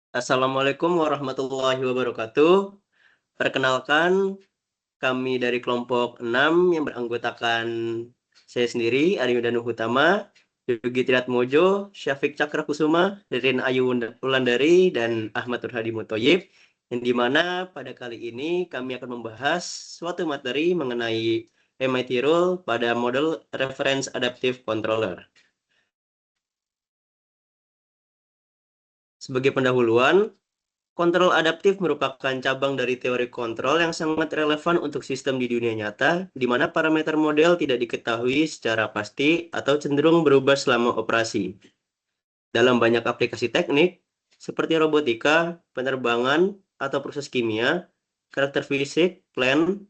Assalamualaikum warahmatullahi wabarakatuh. Perkenalkan, kami dari kelompok 6 yang beranggotakan saya sendiri, Aryo Danu Utama, Yogi Triatmojo, Syafiq Cakra Kusuma, Ririn Ayu Wulandari, dan Ahmad Nurhadi Mutoyib. Yang dimana pada kali ini kami akan membahas suatu materi mengenai MIT Rule pada model Reference Adaptive Controller. Sebagai pendahuluan, kontrol adaptif merupakan cabang dari teori kontrol yang sangat relevan untuk sistem di dunia nyata, di mana parameter model tidak diketahui secara pasti atau cenderung berubah selama operasi. Dalam banyak aplikasi teknik, seperti robotika, penerbangan, atau proses kimia, karakter fisik, plan,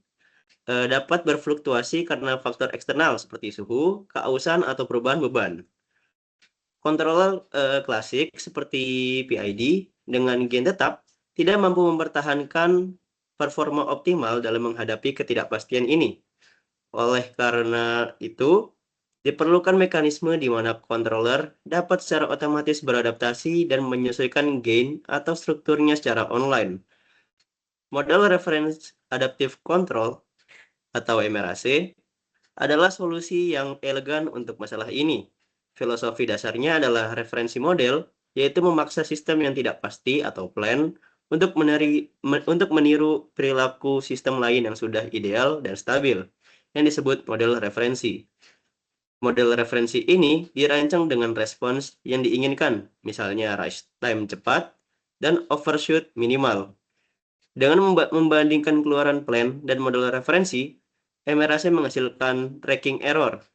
dapat berfluktuasi karena faktor eksternal seperti suhu, keausan, atau perubahan beban. Controller klasik seperti PID dengan gen tetap tidak mampu mempertahankan performa optimal dalam menghadapi ketidakpastian ini. Oleh karena itu, diperlukan mekanisme di mana controller dapat secara otomatis beradaptasi dan menyesuaikan gain atau strukturnya secara online. Model Reference Adaptive Control atau MRAC adalah solusi yang elegan untuk masalah ini. Filosofi dasarnya adalah referensi model, yaitu memaksa sistem yang tidak pasti atau plan untuk meniru perilaku sistem lain yang sudah ideal dan stabil, yang disebut model referensi. Model referensi ini dirancang dengan respons yang diinginkan, misalnya rise time cepat dan overshoot minimal. Dengan membandingkan keluaran plan dan model referensi, MRAC menghasilkan tracking error.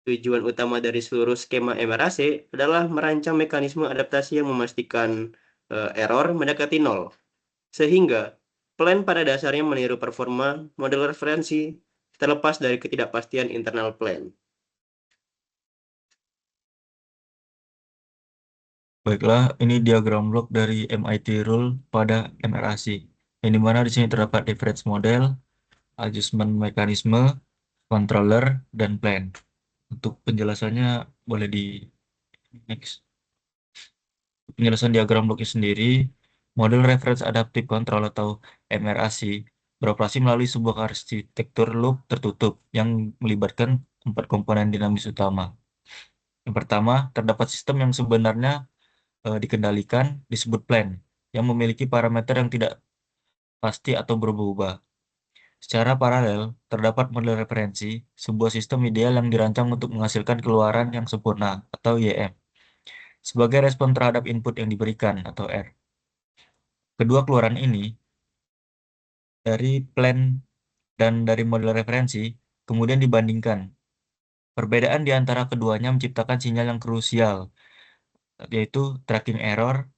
Tujuan utama dari seluruh skema MRAC adalah merancang mekanisme adaptasi yang memastikan error mendekati nol. Sehingga plan pada dasarnya meniru performa model referensi terlepas dari ketidakpastian internal plan. Baiklah, ini diagram blok dari MIT Rule pada MRAC. Yang dimana di sini terdapat reference model, adjustment mekanisme, controller, dan plan. Untuk penjelasannya boleh di next. Penjelasan diagram bloknya sendiri, model reference adaptive control atau MRAC beroperasi melalui sebuah arsitektur loop tertutup yang melibatkan 4 komponen dinamis utama. Yang pertama, terdapat sistem yang sebenarnya dikendalikan disebut plan, yang memiliki parameter yang tidak pasti atau berubah-ubah. Secara paralel, terdapat model referensi, sebuah sistem ideal yang dirancang untuk menghasilkan keluaran yang sempurna atau YM, sebagai respon terhadap input yang diberikan atau R. Kedua keluaran ini, dari plan dan dari model referensi, kemudian dibandingkan. Perbedaan di antara keduanya menciptakan sinyal yang krusial, yaitu tracking error.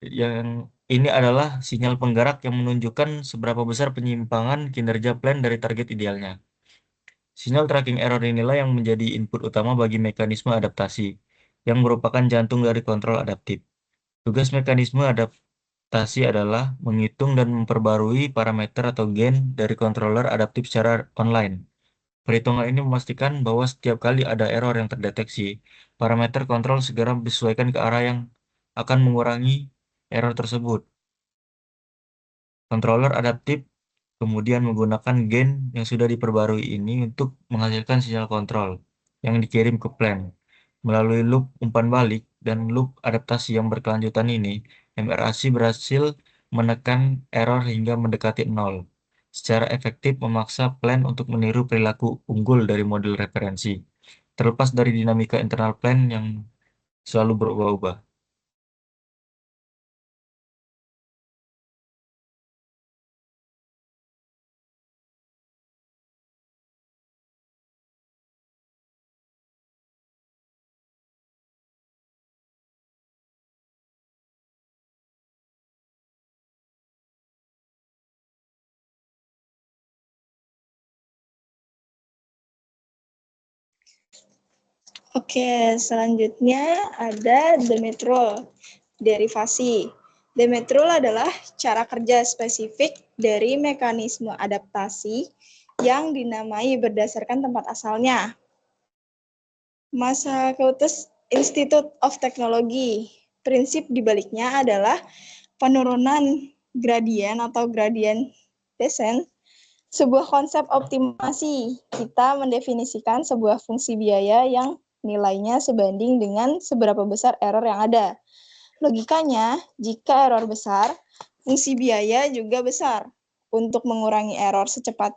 Yang ini adalah sinyal penggerak yang menunjukkan seberapa besar penyimpangan kinerja plan dari target idealnya. Sinyal tracking error inilah yang menjadi input utama bagi mekanisme adaptasi, yang merupakan jantung dari kontrol adaptif. Tugas mekanisme adaptasi adalah menghitung dan memperbarui parameter atau gain dari controller adaptif secara online. Perhitungan ini memastikan bahwa setiap kali ada error yang terdeteksi, parameter kontrol segera disesuaikan ke arah yang akan mengurangi error tersebut. Controller adaptif kemudian menggunakan gain yang sudah diperbarui ini untuk menghasilkan sinyal kontrol yang dikirim ke plan. Melalui loop umpan balik dan loop adaptasi yang berkelanjutan ini, MRAC berhasil menekan error hingga mendekati nol. Secara efektif memaksa plan untuk meniru perilaku unggul dari model referensi, terlepas dari dinamika internal plan yang selalu berubah-ubah. Oke, selanjutnya ada Demet Rule, derivasi. Demet Rule adalah cara kerja spesifik dari mekanisme adaptasi yang dinamai berdasarkan tempat asalnya. Massachusetts Institute of Technology Prinsip dibaliknya adalah penurunan gradien atau gradien descent, sebuah konsep optimasi. Kita mendefinisikan sebuah fungsi biaya yang nilainya sebanding dengan seberapa besar error yang ada. Logikanya, jika error besar, fungsi biaya juga besar. Untuk mengurangi error secepat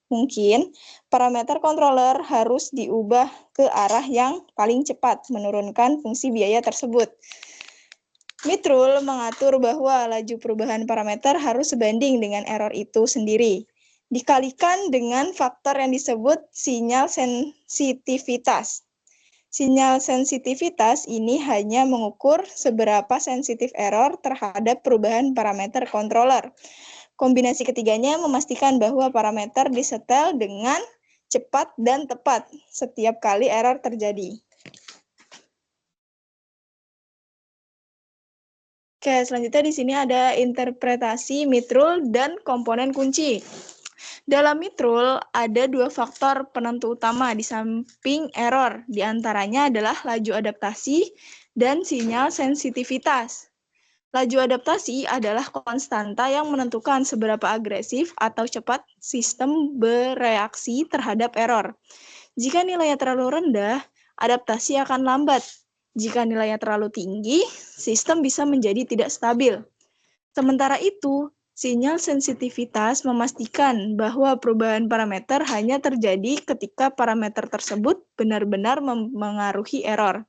mungkin, parameter controller harus diubah ke arah yang paling cepat menurunkan fungsi biaya tersebut. Mitrul mengatur bahwa laju perubahan parameter harus sebanding dengan error itu sendiri, dikalikan dengan faktor yang disebut sinyal sensitivitas. Sinyal sensitivitas ini hanya mengukur seberapa sensitif error terhadap perubahan parameter controller. Kombinasi ketiganya memastikan bahwa parameter disetel dengan cepat dan tepat setiap kali error terjadi. Oke, selanjutnya di sini ada interpretasi mitrul dan komponen kunci. Dalam mitrul ada dua faktor penentu utama di samping error. Di antaranya adalah laju adaptasi dan sinyal sensitivitas. Laju adaptasi adalah konstanta yang menentukan seberapa agresif atau cepat sistem bereaksi terhadap error. Jika nilainya terlalu rendah, adaptasi akan lambat. Jika nilainya terlalu tinggi, sistem bisa menjadi tidak stabil. Sementara itu, sinyal sensitivitas memastikan bahwa perubahan parameter hanya terjadi ketika parameter tersebut benar-benar memengaruhi error.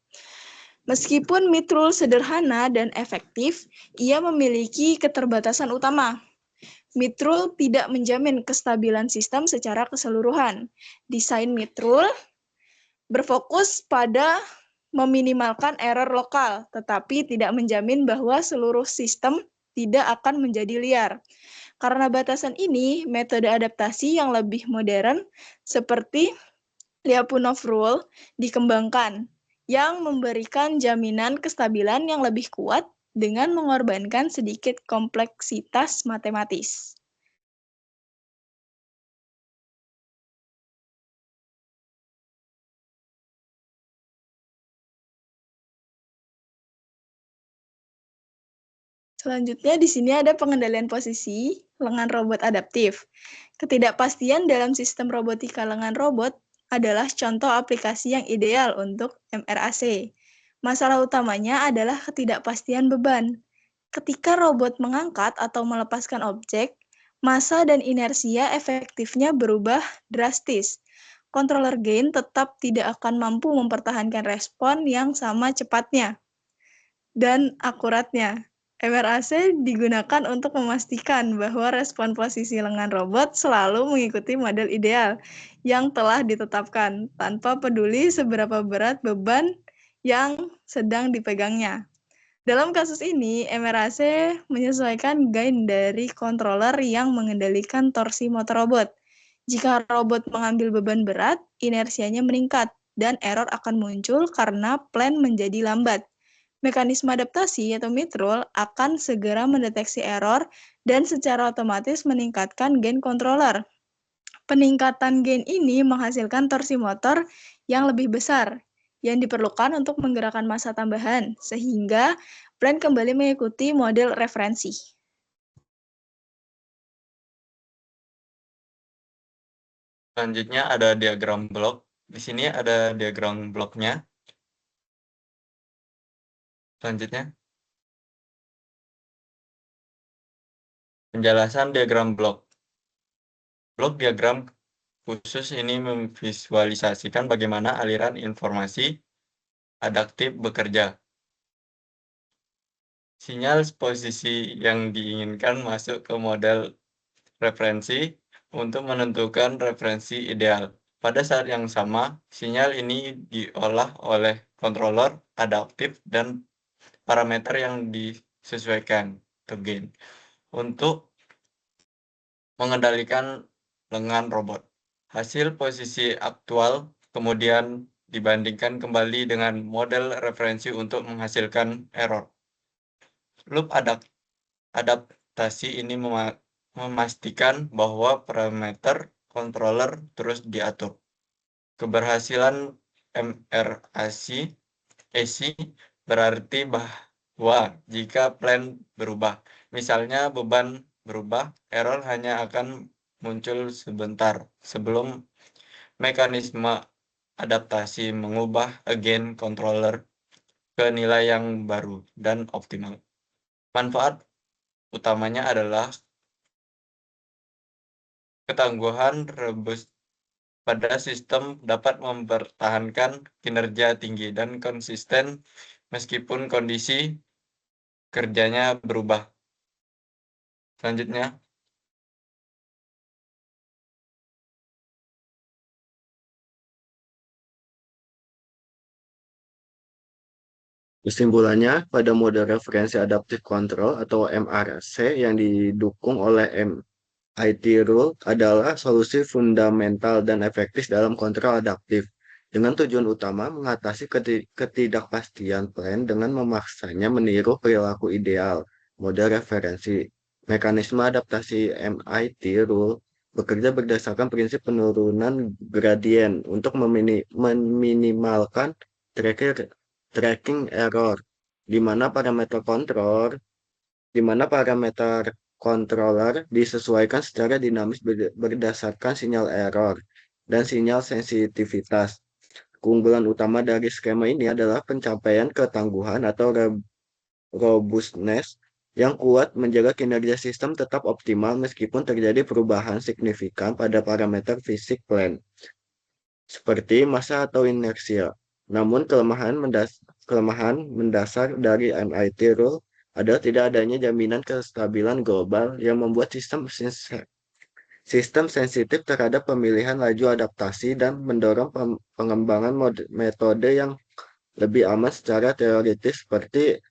Meskipun mitrul sederhana dan efektif, ia memiliki keterbatasan utama. Mitrul tidak menjamin kestabilan sistem secara keseluruhan. Desain mitrul berfokus pada meminimalkan error lokal, tetapi tidak menjamin bahwa seluruh sistem tidak akan menjadi liar. Karena batasan ini, metode adaptasi yang lebih modern seperti Lyapunov Rule dikembangkan, yang memberikan jaminan kestabilan yang lebih kuat dengan mengorbankan sedikit kompleksitas matematis. Selanjutnya di sini ada pengendalian posisi lengan robot adaptif. Ketidakpastian dalam sistem robotika lengan robot adalah contoh aplikasi yang ideal untuk MRAC. Masalah utamanya adalah ketidakpastian beban. Ketika robot mengangkat atau melepaskan objek, massa dan inersia efektifnya berubah drastis. Controller gain tetap tidak akan mampu mempertahankan respon yang sama cepatnya dan akuratnya. MRAC digunakan untuk memastikan bahwa respon posisi lengan robot selalu mengikuti model ideal yang telah ditetapkan, tanpa peduli seberapa berat beban yang sedang dipegangnya. Dalam kasus ini, MRAC menyesuaikan gain dari controller yang mengendalikan torsi motor robot. Jika robot mengambil beban berat, inersianya meningkat, dan error akan muncul karena plan menjadi lambat. Mekanisme adaptasi atau mitrul akan segera mendeteksi error dan secara otomatis meningkatkan gain controller. Peningkatan gain ini menghasilkan torsi motor yang lebih besar yang diperlukan untuk menggerakkan massa tambahan, sehingga plan kembali mengikuti model referensi. Selanjutnya ada diagram blok. Di sini ada diagram bloknya. Selanjutnya, penjelasan diagram blok. Blok diagram khusus ini memvisualisasikan bagaimana aliran informasi adaptif bekerja. Sinyal posisi yang diinginkan masuk ke model referensi untuk menentukan referensi ideal. Pada saat yang sama, sinyal ini diolah oleh controller adaptif dan parameter yang disesuaikan atau gain untuk mengendalikan lengan robot. Hasil posisi aktual kemudian dibandingkan kembali dengan model referensi untuk menghasilkan error. Loop adaptasi ini memastikan bahwa parameter controller terus diatur. Keberhasilan MRAC berarti Wah, jika plan berubah, misalnya beban berubah, error hanya akan muncul sebentar sebelum mekanisme adaptasi mengubah again controller ke nilai yang baru dan optimal. Manfaat utamanya adalah ketangguhan rebus pada sistem dapat mempertahankan kinerja tinggi dan konsisten meskipun kondisi kerjanya berubah. Selanjutnya, kesimpulannya, pada model referensi adaptive control atau MRC yang didukung oleh MIT Rule adalah solusi fundamental dan efektif dalam kontrol adaptif, dengan tujuan utama mengatasi ketidakpastian plan dengan memaksanya meniru perilaku ideal model referensi. Mekanisme adaptasi MIT Rule bekerja berdasarkan prinsip penurunan gradien untuk meminimalkan tracking error, di mana parameter controller disesuaikan secara dinamis berdasarkan sinyal error dan sinyal sensitivitas. Keunggulan utama dari skema ini adalah pencapaian ketangguhan atau robustness yang kuat menjaga kinerja sistem tetap optimal meskipun terjadi perubahan signifikan pada parameter fisik plan, seperti massa atau inersia. Namun kelemahan mendasar dari MIT Rule adalah tidak adanya jaminan kestabilan global yang membuat sistem sensitif terhadap pemilihan laju adaptasi dan mendorong pengembangan metode yang lebih aman secara teoritis seperti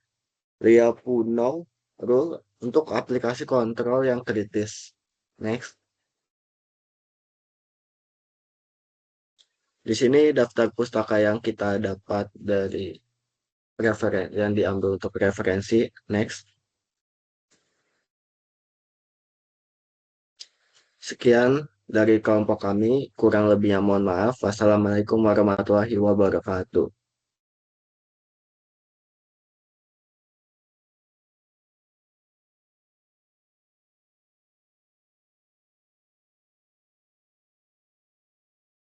Lyapunov Rule untuk aplikasi kontrol yang kritis. Next. Di sini daftar pustaka yang kita dapat dari yang diambil untuk referensi. Next. Sekian dari kelompok kami, kurang lebihnya mohon maaf. Wassalamualaikum warahmatullahi wabarakatuh.